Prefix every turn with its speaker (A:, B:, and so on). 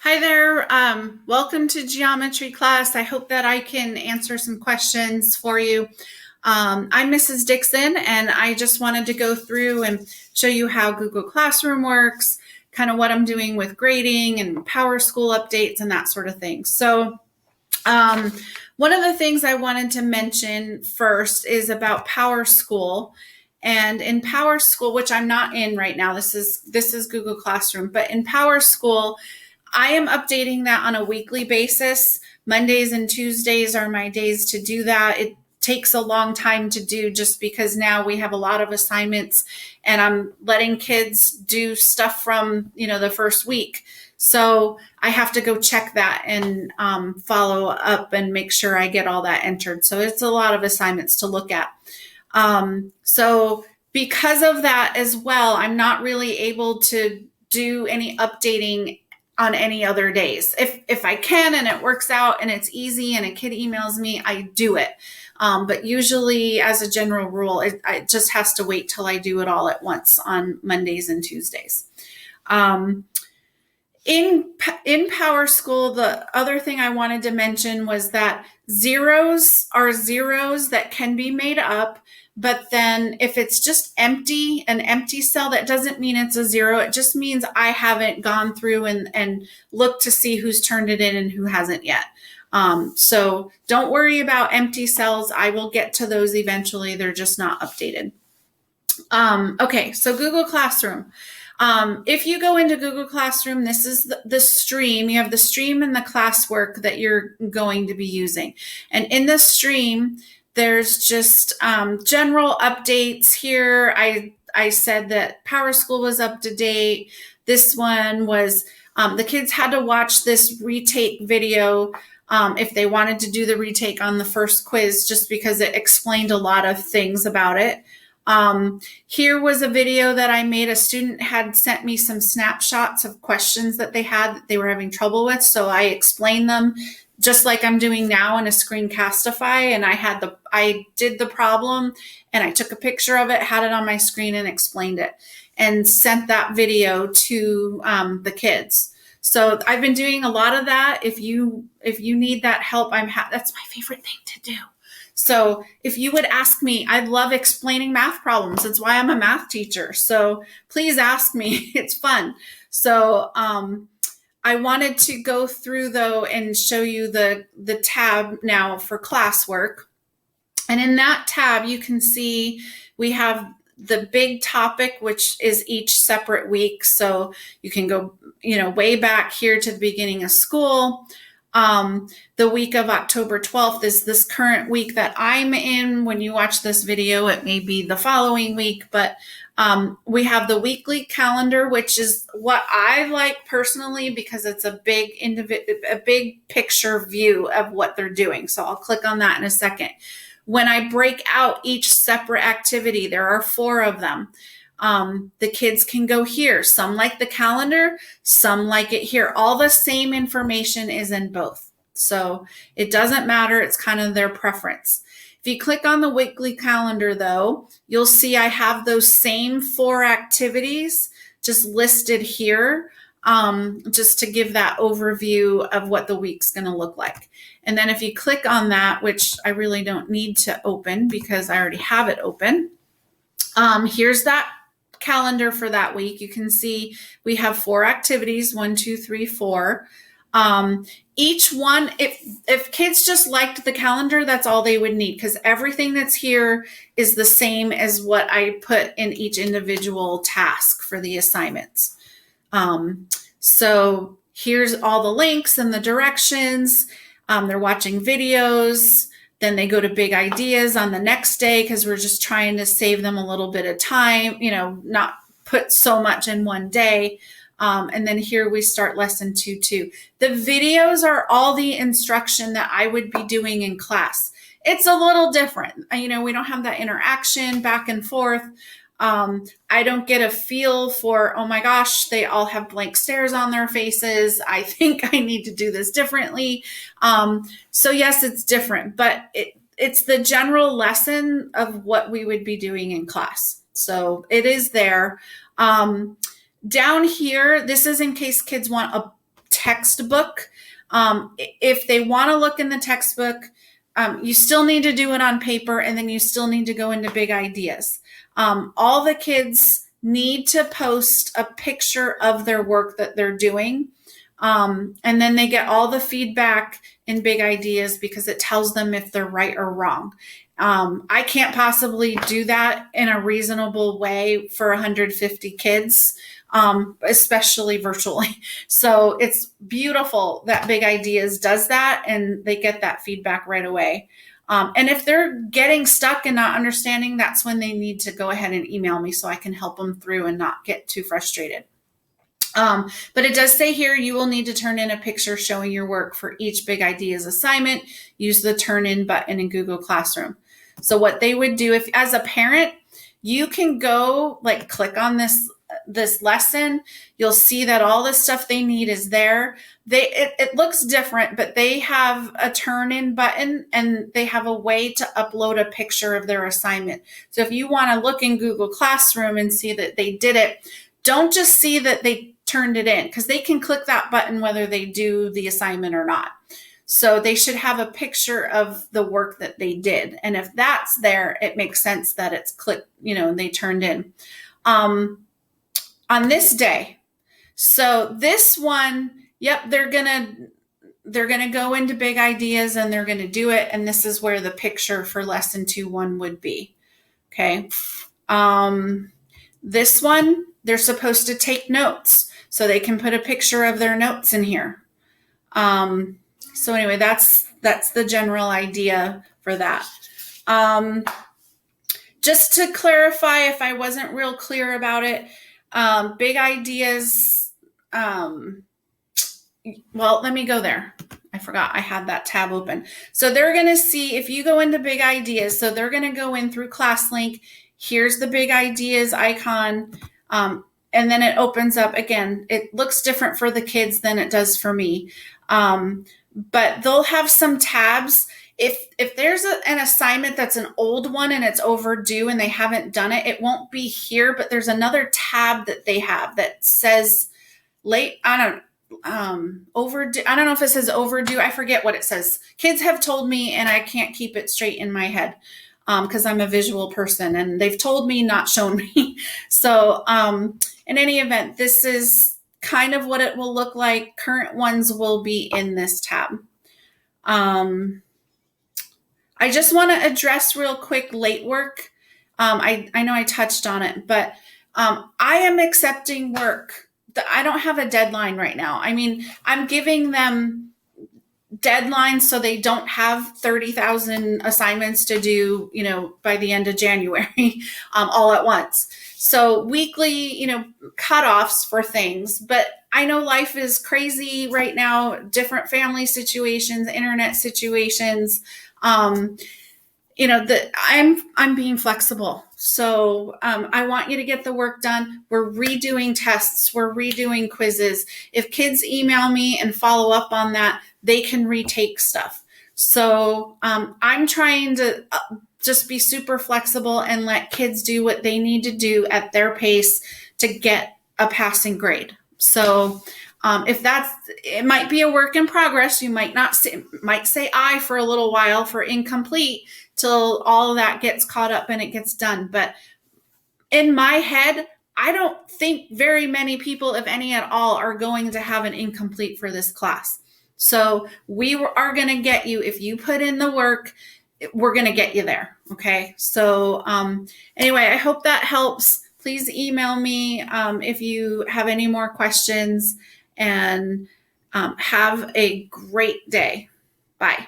A: Hi there. Welcome to geometry class. I hope that I can answer some questions for you. I'm Mrs. Dickson, and I just wanted to go through and show you how Google Classroom works, kind of what I'm doing with grading and PowerSchool updates and that sort of thing. So one of the things I wanted to mention first is about PowerSchool. And in PowerSchool, which I'm not in right now, this is Google Classroom, but in PowerSchool, I am updating that on a weekly basis. Mondays and Tuesdays are my days to do that. It takes a long time to do just because now we have a lot of assignments and I'm letting kids do stuff from, the first week. So I have to go check that and follow up and make sure I get all that entered. So it's a lot of assignments to look at. So because of that as well, I'm not really able to do any updating on any other days. If I can and it works out and it's easy and a kid emails me, I do it. But usually as a general rule, it just has to wait till I do it all at once on Mondays and Tuesdays. In PowerSchool, the other thing I wanted to mention was that zeros are zeros that can be made up. But then if it's just empty, an empty cell, that doesn't mean it's a zero. It just means I haven't gone through and looked to see who's turned it in and who hasn't yet. So don't worry about empty cells. I will get to those eventually. They're just not updated. Okay, so Google Classroom. If you go into Google Classroom, this is the stream. You have the stream and the classwork that you're going to be using. And in the stream, there's just general updates here. I said that PowerSchool was up to date. This one was, the kids had to watch this retake video if they wanted to do the retake on the first quiz, just because it explained a lot of things about it. Here was a video that I made. A student had sent me some snapshots of questions that they were having trouble with. So I explained them just like I'm doing now in a Screencastify. And I did the problem and I took a picture of it, had it on my screen and explained it and sent that video to the kids. So I've been doing a lot of that. If you need that help, that's my favorite thing to do. So if you would ask me, I love explaining math problems. That's why I'm a math teacher. So please ask me. It's fun. So I wanted to go through though and show you the tab now for classwork. And in that tab, you can see we have the big topic, which is each separate week. So you can go, way back here to the beginning of school. The week of October 12th is this current week that I'm in. When you watch this video, it may be the following week, but we have the weekly calendar, which is what I like personally because it's a big picture view of what they're doing. So I'll click on that in a second. When I break out each separate activity, there are 4 of them. The kids can go here. Some like the calendar, some like it here. All the same information is in both. So it doesn't matter. It's kind of their preference. If you click on the weekly calendar though, you'll see I have those same 4 activities just listed here, just to give that overview of what the week's going to look like. And then if you click on that, which I really don't need to open because I already have it open, here's that calendar for that week. You can see we have 4 activities, 1, 2, 3, 4. Each one, if kids just liked the calendar, that's all they would need because everything that's here is the same as what I put in each individual task for the assignments. So here's all the links and the directions. They're watching videos. Then they go to big ideas on the next day because we're just trying to save them a little bit of time, not put so much in one day. And then here we start lesson 2. The videos are all the instruction that I would be doing in class. It's a little different. We don't have that interaction back and forth. I don't get a feel for, oh my gosh, they all have blank stares on their faces. I think I need to do this differently. So yes, it's different, but it's the general lesson of what we would be doing in class. So it is there. Down here, this is in case kids want a textbook. If they want to look in the textbook, you still need to do it on paper, and then you still need to go into big ideas. All the kids need to post a picture of their work that they're doing. And then they get all the feedback in big ideas because it tells them if they're right or wrong. I can't possibly do that in a reasonable way for 150 kids, especially virtually. So it's beautiful that Big Ideas does that, and they get that feedback right away. And if they're getting stuck and not understanding, that's when they need to go ahead and email me so I can help them through and not get too frustrated. But it does say here, you will need to turn in a picture showing your work for each Big Ideas assignment. Use the turn in button in Google Classroom. So what they would do, if as a parent, you can go like click on this lesson, you'll see that all the stuff they need is there. It looks different, but they have a turn in button and they have a way to upload a picture of their assignment. So if you want to look in Google Classroom and see that they did it, don't just see that they turned it in, because they can click that button whether they do the assignment or not. So they should have a picture of the work that they did. And if that's there, it makes sense that it's clicked, and they turned in. On this day. So this one, yep, they're going to go into Big Ideas and they're going to do it. And this is where the picture for lesson 2-1 would be. Okay. This one, they're supposed to take notes. So they can put a picture of their notes in here. So anyway, that's the general idea for that. Just to clarify, if I wasn't real clear about it, Big Ideas, well, let me go there. I forgot I had that tab open. So they're going to see, if you go into Big Ideas, so they're going to go in through ClassLink. Here's the Big Ideas icon. And then it opens up again. It looks different for the kids than it does for me. But they'll have some tabs. If there's an assignment that's an old one and it's overdue and they haven't done it, it won't be here, but there's another tab that they have that says overdue. I don't know if it says overdue. I forget what it says. Kids have told me, and I can't keep it straight in my head because I'm a visual person, and they've told me, not shown me. So in any event, this is kind of what it will look like. Current ones will be in this tab. I just want to address real quick late work. I know I touched on it, but I am accepting work. I don't have a deadline right now. I mean, I'm giving them deadlines so they don't have 30,000 assignments to do, by the end of January, all at once. So weekly, cutoffs for things. But I know life is crazy right now, different family situations, internet situations. I'm being flexible. So I want you to get the work done. We're redoing tests. We're redoing quizzes. If kids email me and follow up on that, they can retake stuff. So I'm trying to just be super flexible and let kids do what they need to do at their pace to get a passing grade. So it might be a work in progress. You might say I for a little while for incomplete till all of that gets caught up and it gets done. But in my head, I don't think very many people, if any at all, are going to have an incomplete for this class. So we are going to get you, if you put in the work, we're going to get you there. Okay. So anyway, I hope that helps. Please email me if you have any more questions, and have a great day. Bye.